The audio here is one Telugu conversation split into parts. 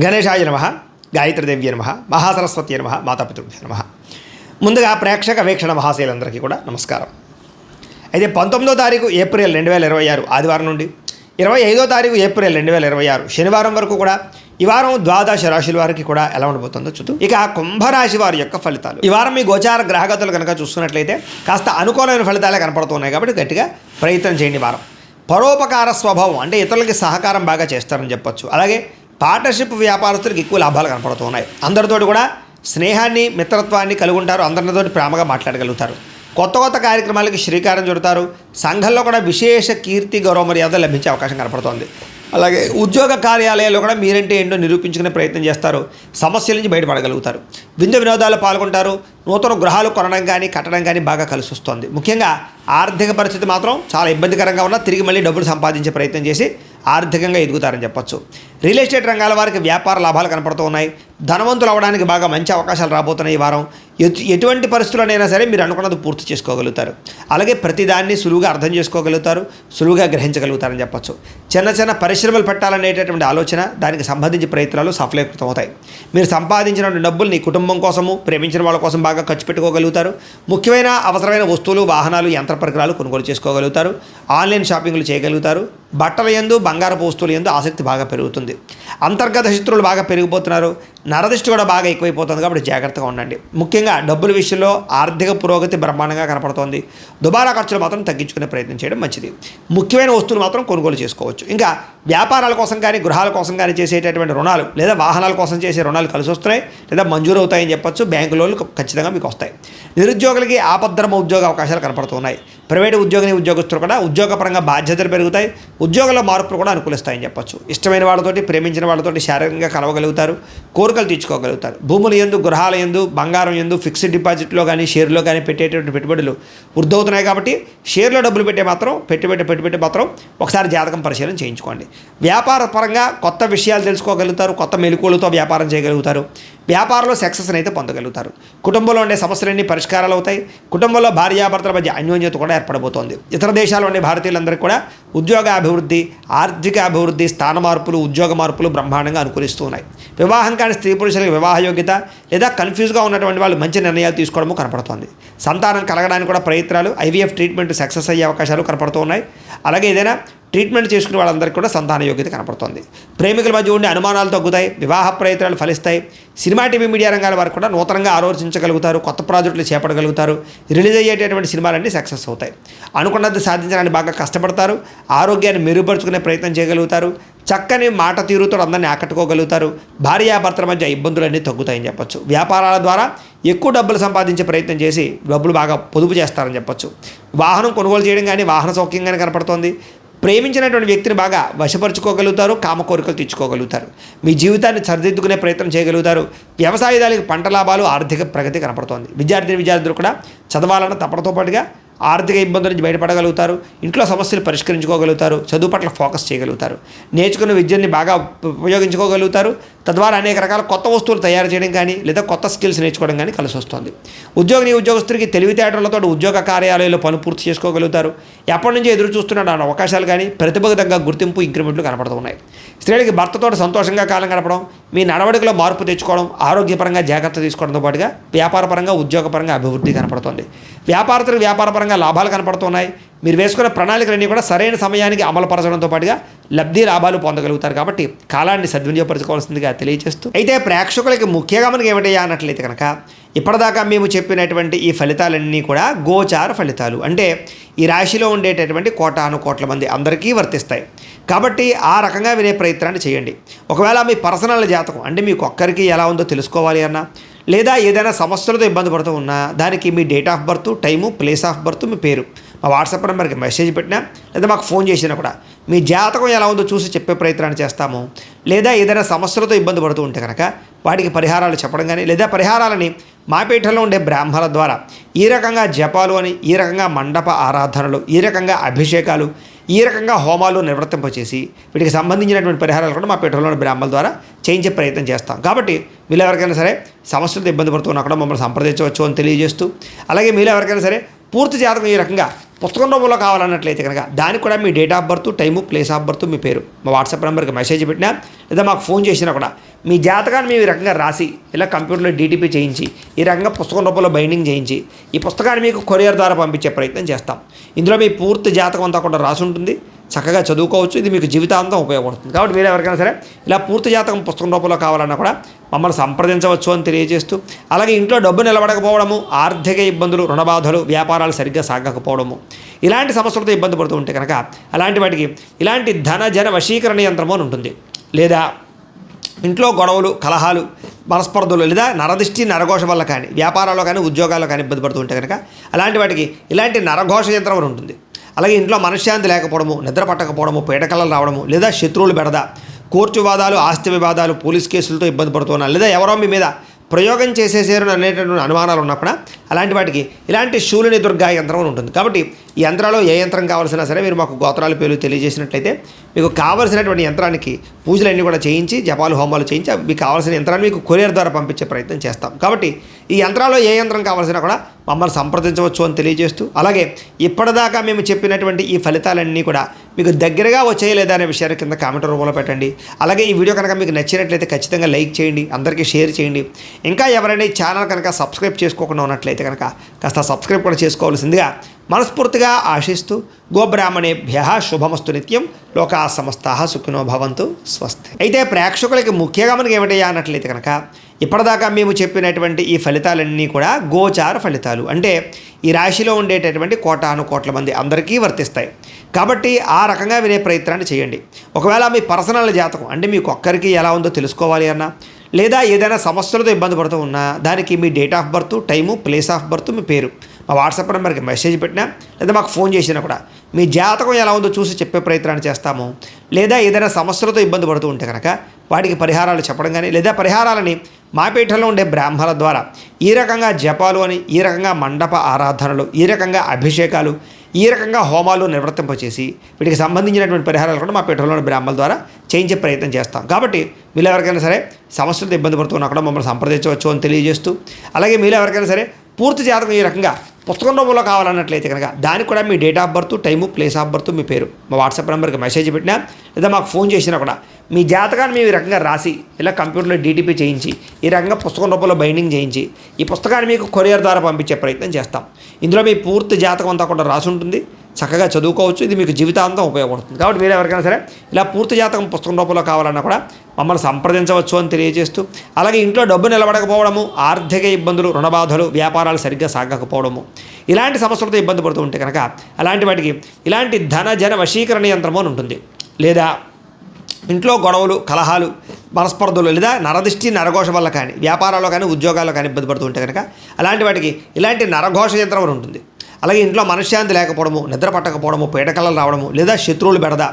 గణేశాయ నమః, గాయత్రీదేవ్య నమః, మహాసరస్వతి నమః, మాతాపితృభ్యో నమః. ముందుగా ప్రేక్షక వీక్షణ మహాశయులందరికీ కూడా నమస్కారం. అయితే 19వ తారీఖు ఏప్రిల్ 2026 ఆదివారం నుండి 25వ తారీఖు ఏప్రిల్ 2026 శనివారం వరకు కూడా ఈ వారం ద్వాదశ రాశుల వారికి కూడా ఎలా ఉండబోతుందో చూద్దాం. ఇక కుంభరాశి వారి యొక్క ఫలితాలు. ఈ వారం మీ గోచార గ్రహగతులు కనుక చూసుకున్నట్లయితే కాస్త అనుకూలమైన ఫలితాలే కనపడుతున్నాయి కాబట్టి గట్టిగా ప్రయత్నం చేయండి. వారం పరోపకార స్వభావం అంటే ఇతరులకి సహకారం బాగా చేస్తారని చెప్పొచ్చు. అలాగే పార్ట్నర్షిప్ వ్యాపారస్తులకు ఎక్కువ లాభాలు కనపడుతున్నాయి. అందరితోటి కూడా స్నేహాన్ని మిత్రత్వాన్ని కలిగి ఉంటారు. అందరితోటి ప్రేమగా మాట్లాడగలుగుతారు. కొత్త కొత్త కార్యక్రమాలకి శ్రీకారం చుడతారు. సంఘంలో కూడా విశేష కీర్తి గౌరవ మర్యాదలు లభించే అవకాశం కనపడుతోంది. అలాగే ఉద్యోగ కార్యాలయాల్లో కూడా మీరంటే ఏంటో నిరూపించుకునే ప్రయత్నం చేస్తారు. సమస్యల నుంచి బయటపడగలుగుతారు. విందు వినోదాలు పాల్గొంటారు. నూతన గృహాలు కొనడం కానీ కట్టడం కానీ బాగా కలిసి వస్తుంది. ముఖ్యంగా ఆర్థిక పరిస్థితి మాత్రం చాలా ఇబ్బందికరంగా ఉన్నా తిరిగి మళ్ళీ డబ్బులు సంపాదించే ప్రయత్నం చేసి ఆర్థికంగా ఎదుగుతారని చెప్పొచ్చు. రియల్ ఎస్టేట్ రంగాల వారికి వ్యాపార లాభాలు కనపడుతూ ఉన్నాయి. ధనవంతులు అవ్వడానికి బాగా మంచి అవకాశాలు రాబోతున్నాయి. ఈ వారం ఎటువంటి పరిస్థితుల్లోనైనా సరే మీరు అనుకున్నది పూర్తి చేసుకోగలుగుతారు. అలాగే ప్రతిదాన్ని సులువుగా అర్థం చేసుకోగలుగుతారు, సులువుగా గ్రహించగలుగుతారని చెప్పొచ్చు. చిన్న చిన్న పరిశ్రమలు పెట్టాలనేటటువంటి ఆలోచన, దానికి సంబంధించి ప్రయత్నాలు సఫలీకృతం అవుతాయి. మీరు సంపాదించిన డబ్బుల్ని కుటుంబం కోసము, ప్రేమించిన వాళ్ళ కోసం బాగా ఖర్చు పెట్టుకోగలుగుతారు. ముఖ్యమైన అవసరమైన వస్తువులు, వాహనాలు, యంత్ర పరికరాలు కొనుగోలు చేసుకోగలుగుతారు. ఆన్లైన్ షాపింగ్లు చేయగలుగుతారు. బట్టల యందు, బంగారపు వస్తువుల యందు ఆసక్తి బాగా పెరుగుతుంది. అంతర్గత శత్రువులు బాగా పెరిగిపోతున్నారు. నరదిష్టి కూడా బాగా ఎక్కువైపోతుంది కాబట్టి జాగ్రత్తగా ఉండండి. ముఖ్యంగా డబ్బుల విషయంలో ఆర్థిక పురోగతి బ్రహ్మాండంగా కనపడుతోంది. దుబారా ఖర్చులు మాత్రం తగ్గించుకునే ప్రయత్నం చేయడం మంచిది. ముఖ్యమైన వస్తువులు మాత్రం కొనుగోలు చేసుకోవచ్చు. ఇంకా వ్యాపారాల కోసం కానీ గృహాల కోసం కానీ చేసేటటువంటి రుణాలు లేదా వాహనాల కోసం చేసే రుణాలు కలిసి వస్తున్నాయి లేదా మంజూరు అవుతాయని చెప్పొచ్చు. బ్యాంకు లోన్లు ఖచ్చితంగా మీకు వస్తాయి. నిరుద్యోగులకి ఆపద్ధర్మ ఉద్యోగ అవకాశాలు కనపడుతున్నాయి. ప్రైవేటు ఉద్యోగస్తులు కూడా ఉద్యోగపరంగా బాధ్యతలు పెరుగుతాయి. ఉద్యోగంలో మార్పులు కూడా అనుకూలిస్తాయని చెప్పొచ్చు. ఇష్టమైన వాళ్ళతోటి, ప్రేమించిన వాళ్ళతోటి శారీరకంగా కలవగలుగుతారు. కోరికలు తీర్చుకోగలుగుతారు. భూముల యందు, గృహాల యందు, బంగారం యందు, ఫిక్స్డ్ డిపాజిట్లో కానీ షేర్లో కానీ పెట్టేటటువంటి పెట్టుబడులు వృద్ధవుతున్నాయి కాబట్టి షేర్లో డబ్బులు పెట్టి మాత్రం ఒకసారి జాతకం పరిశీలన చేయించుకోండి. వ్యాపార పరంగా కొత్త విషయాలు తెలుసుకోగలుగుతారు. కొత్త మెలకువలతో వ్యాపారం చేయగలుగుతారు. వ్యాపారంలో సక్సెస్ని అయితే పొందగలుగుతారు. కుటుంబంలో ఉండే సమస్యలన్నీ పరిష్కారాలు అవుతాయి. కుటుంబంలో భార్యాభర్తల మధ్య అన్యోన్యత కూడా ఏర్పడబోతోంది. ఇతర దేశాల్లో ఉండే భారతీయులందరికీ కూడా ఉద్యోగ అభివృద్ధి, ఆర్థిక అభివృద్ధి, స్థాన మార్పులు, ఉద్యోగ మార్పులు బ్రహ్మాండంగా అనుకూలిస్తూ ఉన్నాయి. వివాహం కాని స్త్రీ పురుషులకు వివాహ యోగ్యత లేదా కన్ఫ్యూజ్గా ఉన్నటువంటి వాళ్ళు మంచి నిర్ణయాలు తీసుకోవడము కనపడుతోంది. సంతానం కలగడానికి కూడా ప్రయత్నాలు, ఐవీఎఫ్ ట్రీట్మెంట్ సక్సెస్ అయ్యే అవకాశాలు కనపడుతూ ఉన్నాయి. అలాగే ఏదైనా ట్రీట్మెంట్ చేసుకునే వాళ్ళందరికీ కూడా సంతాన యోగ్యత కనపడుతుంది. ప్రేమికుల మధ్య ఉండే అనుమానాలు తగ్గుతాయి. వివాహ ప్రయత్నాలు ఫలిస్తాయి. సినిమా, టీవీ, మీడియా రంగాల వారు కూడా నూతనంగా ఆలోచించగలుగుతారు. కొత్త ప్రాజెక్టులు చేపట్టగలుగుతారు. రిలీజ్ అయ్యేటటువంటి సినిమాలన్నీ సక్సెస్ అవుతాయి. అనుకున్నది సాధించడానికి బాగా కష్టపడతారు. ఆరోగ్యాన్ని మెరుగుపరుచుకునే ప్రయత్నం చేయగలుగుతారు. చక్కని మాట తీరుతో అందరినీ ఆకట్టుకోగలుగుతారు. భార్యాభర్తల మధ్య ఇబ్బందులన్నీ తగ్గుతాయని చెప్పొచ్చు. వ్యాపారాల ద్వారా ఎక్కువ డబ్బులు సంపాదించే ప్రయత్నం చేసి డబ్బులు బాగా పొదుపు చేస్తారని చెప్పొచ్చు. వాహనం కొనుగోలు చేయడం కానీ, వాహన సౌఖ్యం కానీ కనపడుతోంది. ప్రేమించినటువంటి వ్యక్తిని బాగా వశపరుచుకోగలుగుతారు. కామ కోరికలు తీర్చుకోగలుగుతారు. మీ జీవితాన్ని సరిదిద్దుకునే ప్రయత్నం చేయగలుగుతారు. వ్యవసాయదారులకు పంట లాభాలు, ఆర్థిక ప్రగతి కనపడుతోంది. విద్యార్థులు కూడా చదవాలన్న తపనతో పాటుగా ఆర్థిక ఇబ్బందుల నుంచి బయటపడగలుగుతారు. ఇంట్లో సమస్యలు పరిష్కరించుకోగలుగుతారు. చదువు పట్ల ఫోకస్ చేయగలుగుతారు. నేర్చుకున్న విద్యని బాగా ఉపయోగించుకోగలుగుతారు. తద్వారా అనేక రకాల కొత్త వస్తువులు తయారు చేయడం కానీ లేదా కొత్త స్కిల్స్ నేర్చుకోవడం కానీ కలిసి వస్తుంది. ఉద్యోగస్తుడికి తెలివితేటలతో ఉద్యోగ కార్యాలయంలో పని పూర్తి చేసుకోగలుగుతారు. ఎప్పటి నుంచి ఎదురు చూస్తున్న అవకాశాలు కానీ ప్రతిభకు తగ్గ గుర్తింపు, ఇంక్రిమెంట్లు కనపడుతూ ఉన్నాయి. స్త్రీలకి భర్తతో సంతోషంగా కాలం గడపడం, మీ నడవడికలో మార్పు తెచ్చుకోవడం, ఆరోగ్యపరంగా జాగ్రత్త తీసుకోవడంతో పాటుగా వ్యాపారపరంగా, ఉద్యోగపరంగా అభివృద్ధి కనపడుతుంది. వ్యాపారస్తులకు వ్యాపారపరంగా లాభాలు కనపడుతున్నాయి. మీరు వేసుకున్న ప్రణాళికలన్నీ కూడా సరైన సమయానికి అమలుపరచడంతో పాటుగా లబ్ధి లాభాలు పొందగలుగుతారు. కాబట్టి కాలాన్ని సద్వినియోగపరచుకోవాల్సిందిగా తెలియజేస్తూ, అయితే ప్రేక్షకులకి ముఖ్యంగా మనకి ఏమిటయ్యా అన్నట్లయితే కనుక ఇప్పటిదాకా మేము చెప్పినటువంటి ఈ ఫలితాలన్నీ కూడా గోచార ఫలితాలు. అంటే ఈ రాశిలో ఉండేటటువంటి కోటాను కోట్ల మంది అందరికీ వర్తిస్తాయి. కాబట్టి ఆ రకంగా వినే ప్రయత్నాన్ని చేయండి. ఒకవేళ మీ పర్సనల్ జాతకం అంటే మీకు ఒక్కరికి ఎలా ఉందో తెలుసుకోవాలి అన్నా, లేదా ఏదైనా సమస్యలతో ఇబ్బంది పడుతూ ఉన్నా దానికి మీ date of birth, time, place of birth, మీ పేరు మా వాట్సాప్ నెంబర్కి మెసేజ్ పెట్టినా లేదా మాకు ఫోన్ చేసినా కూడా మీ జాతకం ఎలా ఉందో చూసి చెప్పే ప్రయత్నాన్ని చేస్తాము. లేదా ఏదైనా సమస్యలతో ఇబ్బంది పడుతూ ఉంటే కనుక వాటికి పరిహారాలు చెప్పడం కానీ లేదా పరిహారాలని మా పీఠంలో ఉండే బ్రాహ్మణుల ద్వారా ఈ రకంగా జపాలు అని, ఈ రకంగా మండప ఆరాధనలు, ఈ రకంగా అభిషేకాలు, ఈ రకంగా హోమాలు నిర్వర్తింపచేసి వీటికి సంబంధించినటువంటి పరిహారాలు కూడా మా పీఠంలోని బ్రాహ్మణుల ద్వారా చేయించే ప్రయత్నం చేస్తాం. కాబట్టి మీరు ఎవరికైనా సరే సమస్యలతో ఇబ్బంది పడుతున్నా కూడా మమ్మల్ని సంప్రదించవచ్చు అని తెలియజేస్తూ, అలాగే మీరు ఎవరికైనా సరే పూర్తి జాతకం ఈ రకంగా పుస్తకం రూపంలో కావాలన్నట్లయితే కనుక దానికి కూడా మీ date of birth, time, place of birth, మీ పేరు మా వాట్సాప్ నెంబర్కి మెసేజ్ పెట్టినా లేదా మాకు ఫోన్ చేసినా కూడా మీ జాతకాన్ని మేము ఈ రకంగా రాసి ఇలా కంప్యూటర్లో డీటీపీ చేయించి ఈ రకంగా పుస్తకం రూపంలో బైండింగ్ చేయించి ఈ పుస్తకాన్ని మీకు కొరియర్ ద్వారా పంపించే ప్రయత్నం చేస్తాం. ఇందులో మీ పూర్తి జాతకం అంతా కూడా రాసి ఉంటుంది, చక్కగా చదువుకోవచ్చు. ఇది మీకు జీవితాంతం ఉపయోగపడుతుంది. కాబట్టి మీరు ఎవరికైనా సరే ఇలా పూర్తి జాతకం పుస్తకం రూపంలో కావాలన్నా కూడా మమ్మల్ని సంప్రదించవచ్చు అని తెలియజేస్తూ, అలాగే ఇంట్లో డబ్బు నిలబడకపోవడము, ఆర్థిక ఇబ్బందులు, రుణ బాధలు, వ్యాపారాలు సరిగ్గా సాగకపోవడము, ఇలాంటి సమస్యలతో ఇబ్బంది పడుతూ ఉంటే కనుక అలాంటి వాటికి ఇలాంటి ధన జన వశీకరణ యంత్రము అని ఉంటుంది. లేదా ఇంట్లో గొడవలు, కలహాలు, మనస్పర్ధలు లేదా నరదిష్టి, నరఘోష వల్ల కానీ వ్యాపారాల్లో కానీ ఉద్యోగాల్లో కానీ ఇబ్బంది పడుతూ ఉంటే కనుక అలాంటి వాటికి ఇలాంటి నరఘోష యంత్రం అని ఉంటుంది. అలాగే ఇంట్లో మనశ్శాంతి లేకపోవడము, నిద్ర పట్టకపోవడము, పీడకలలు రావడము, లేదా శత్రువులు బెడద, కోర్టు వివాదాలు, ఆస్తి వివాదాలు, పోలీస్ కేసులతో ఇబ్బంది పడుతున్నారు, లేదా ఎవరో మీ మీద ప్రయోగం చేసేసారు అనేటటువంటి అనుమానాలు ఉన్నప్పుడు అలాంటి వాటికి ఇలాంటి శూలిని దుర్గా యంత్రం అని ఉంటుంది. కాబట్టి ఈ యంత్రాల్లో ఏ యంత్రం కావాల్సినా సరే మీరు మాకు గోత్రాల పేర్లు తెలియజేసినట్లయితే మీకు కావాల్సినటువంటి యంత్రానికి పూజలన్నీ కూడా చేయించి, జపాలు, హోమాలు చేయించి మీకు కావాల్సిన యంత్రాన్ని మీకు కొరియర్ ద్వారా పంపించే ప్రయత్నం చేస్తాం. కాబట్టి ఈ యంత్రాల్లో ఏ యంత్రం కావాల్సినా కూడా మమ్మల్ని సంప్రదించవచ్చు అని తెలియజేస్తూ, అలాగే ఇప్పటిదాకా మేము చెప్పినటువంటి ఈ ఫలితాలన్నీ కూడా మీకు దగ్గరగా వచ్చాయి లేదా అనే విషయాన్ని కింద కామెంట్ రూపంలో పెట్టండి. అలాగే ఈ వీడియో కనుక మీకు నచ్చినట్లయితే ఖచ్చితంగా లైక్ చేయండి, అందరికీ షేర్ చేయండి. ఇంకా ఎవరైనా ఈ ఛానల్ కనుక సబ్స్క్రైబ్ చేసుకోకుండా ఉన్నట్లయితే కనుక కాస్త సబ్స్క్రైబ్ కూడా చేసుకోవాల్సిందిగా మనస్ఫూర్తిగా ఆశిస్తూ, గోబ్రాహ్మణేభ్యః శుభమస్తు నిత్యం, లోకా సమస్తాః సుఖినో భవంతు, స్వస్తి. అయితే ప్రేక్షకులకి ముఖ్యంగా మనకి ఏమిటయ్యా అన్నట్లయితే కనుక ఇప్పటిదాకా మేము చెప్పినటువంటి ఈ ఫలితాలన్నీ కూడా గోచార ఫలితాలు, అంటే ఈ రాశిలో ఉండేటటువంటి కోటాను కోట్ల మంది అందరికీ వర్తిస్తాయి. కాబట్టి ఆ రకంగా వినే ప్రయత్నాన్ని చేయండి. ఒకవేళ మీ పర్సనల్ జాతకం అంటే మీకు ఒక్కరికి ఎలా ఉందో తెలుసుకోవాలి అన్నా, లేదా ఏదైనా సమస్యలతో ఇబ్బంది పడుతూ ఉన్నా దానికి మీ date of birth, time, place of birth, మీ పేరు మా వాట్సాప్ నెంబర్కి మెసేజ్ పెట్టినా లేదా మాకు ఫోన్ చేసినా కూడా మీ జాతకం ఎలా ఉందో చూసి చెప్పే ప్రయత్నాన్ని చేస్తాము. లేదా ఏదైనా సమస్యలతో ఇబ్బంది పడుతూ ఉంటే కనుక వాటికి పరిహారాలు చెప్పడం కానీ, లేదా పరిహారాలని మా పీఠంలో ఉండే బ్రాహ్మణుల ద్వారా ఈ రకంగా జపాలు అని, ఈ రకంగా మండప ఆరాధనలు, ఈ రకంగా అభిషేకాలు, ఈ రకంగా హోమాలు నిర్వర్తింపచేసి వీటికి సంబంధించినటువంటి పరిహారాలు కూడా మా పీఠంలోని బ్రాహ్మణుల ద్వారా చేయించే ప్రయత్నం చేస్తాం. కాబట్టి మీరు ఎవరికైనా సరే సమస్యలతో ఇబ్బంది పడుతున్నా కూడా మమ్మల్ని సంప్రదించవచ్చు అని తెలియజేస్తూ, అలాగే మీరు ఎవరికైనా సరే పూర్తి జాతకం ఈ రకంగా పుస్తకం రూపంలో కావాలన్నట్లయితే కనుక దానికి కూడా మీ date of birth, time, place of birth, మీ పేరు మా వాట్సాప్ నెంబర్కి మెసేజ్ పెట్టినా లేదా మాకు ఫోన్ చేసినా కూడా మీ జాతకాన్ని మేము ఈ రకంగా రాసి ఇలా కంప్యూటర్లో డీటీపీ చేయించి ఈ రకంగా పుస్తకం రూపంలో బైండింగ్ చేయించి ఈ పుస్తకాన్ని మీకు కొరియర్ ద్వారా పంపించే ప్రయత్నం చేస్తాం. ఇందులో మీ పూర్తి జాతకం అంతా కూడా రాసి ఉంటుంది, చక్కగా చదువుకోవచ్చు. ఇది మీకు జీవితాంతం ఉపయోగపడుతుంది. కాబట్టి మీరు ఎవరికైనా సరే ఇలా పూర్తి జాతకం పుస్తకం రూపంలో కావాలన్నా కూడా మమ్మల్ని సంప్రదించవచ్చు అని తెలియజేస్తూ, అలాగే ఇంట్లో డబ్బు నిలబడకపోవడము, ఆర్థిక ఇబ్బందులు, రుణ బాధలు, వ్యాపారాలు సరిగ్గా సాగకపోవడము, ఇలాంటి సమస్యలతో ఇబ్బంది పడుతూ ఉంటే కనుక అలాంటి వాటికి ఇలాంటి ధన జన వశీకరణ యంత్రము అని ఉంటుంది. లేదా ఇంట్లో గొడవలు, కలహాలు, మనస్పర్ధలు లేదా నరదిష్టి, నరఘోష వల్ల కానీ వ్యాపారాల్లో కానీ ఉద్యోగాల్లో కానీ ఇబ్బంది పడుతూ ఉంటే కనుక అలాంటి వాటికి ఇలాంటి నరఘోష యంత్రం అని ఉంటుంది. అలాగే ఇంట్లో మనశ్శాంతి లేకపోవడము, నిద్ర పట్టకపోవడము, పీడకలలు రావడము, లేదా శత్రువులు బెడద,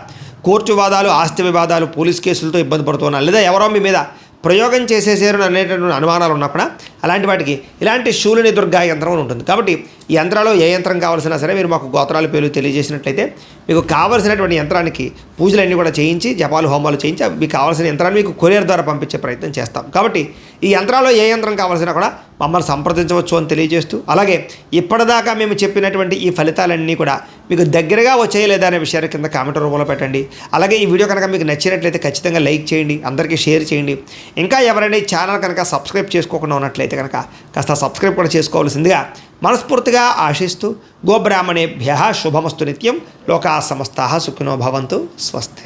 కోర్టు వివాదాలు, ఆస్తి వివాదాలు, పోలీస్ కేసులతో ఇబ్బంది పడుతున్నారు, లేదా ఎవరో మీ మీద ప్రయోగం చేసేసారు అనేటటువంటి అనుమానాలు ఉన్నప్పుడు అలాంటి వాటికి ఇలాంటి శూలిని దుర్గా యంత్రం అని ఉంటుంది. కాబట్టి ఈ యంత్రాల్లో ఏ యంత్రం కావాల్సినా సరే మీరు మాకు గోత్రాల పేర్లు తెలియజేసినట్లయితే మీకు కావాల్సినటువంటి యంత్రానికి పూజలన్నీ కూడా చేయించి, జపాలు, హోమాలు చేయించి మీకు కావాల్సిన యంత్రాన్ని మీకు కొరియర్ ద్వారా పంపించే ప్రయత్నం చేస్తాం. కాబట్టి ఈ యంత్రాల్లో ఏ యంత్రం కావాల్సినా కూడా మమ్మల్ని సంప్రదించవచ్చు అని తెలియజేస్తూ, అలాగే ఇప్పటిదాకా మేము చెప్పినటువంటి ఈ ఫలితాలన్నీ కూడా మీకు దగ్గరగా వచ్చాయి లేదా అనే విషయాన్ని కింద కామెంట్ రూపంలో పెట్టండి. అలాగే ఈ వీడియో కనుక మీకు నచ్చినట్లయితే ఖచ్చితంగా లైక్ చేయండి, అందరికీ షేర్ చేయండి. ఇంకా ఎవరైనా ఈ ఛానల్ కనుక సబ్స్క్రైబ్ చేసుకోకుండా ఉన్నట్లయితే కనుక కాస్త సబ్స్క్రైబ్ కూడా చేసుకోవాల్సిందిగా మనస్ఫూర్తిగా ఆశిస్తూ, గోబ్రాహ్మణేభ్యః శుభమస్తు నిత్యం, లోకా సమస్తాః సుఖినో భవంతు, స్వస్తి.